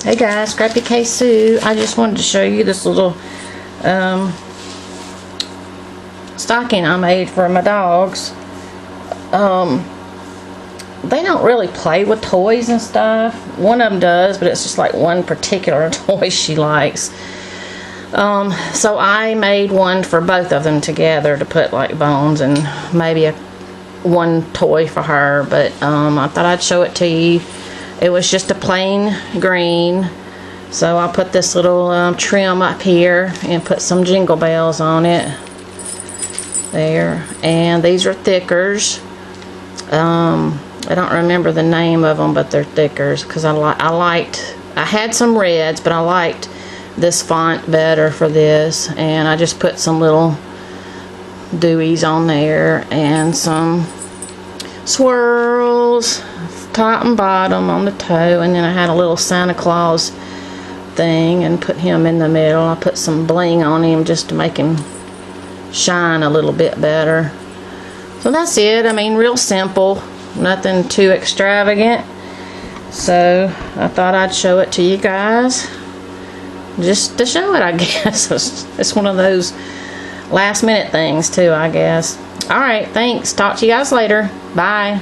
Hey guys, Scrappy K Sue. I just wanted to show you this little stocking I made for my dogs. They don't really play with toys and stuff. One of them does, but it's just like one particular toy she likes. So I made one for both of them together to put like Bones and maybe one toy for her, but I thought I'd show it to you. It was just a plain green, so I put this little trim up here and put some jingle bells on it there. And these are thickers. I don't remember the name of them, but they're thickers because I had some reds, but I liked this font better for this, and I just put some little dewies on there and some swirls top and bottom on the toe, and then I had a little Santa Claus thing and put him in the middle. I put some bling on him just to make him shine a little bit better. So that's it. I mean, real simple, nothing too extravagant. So I thought I'd show it to you guys just to show it, I guess. It's one of those last minute things too, I guess. Alright, thanks. Talk to you guys later. Bye.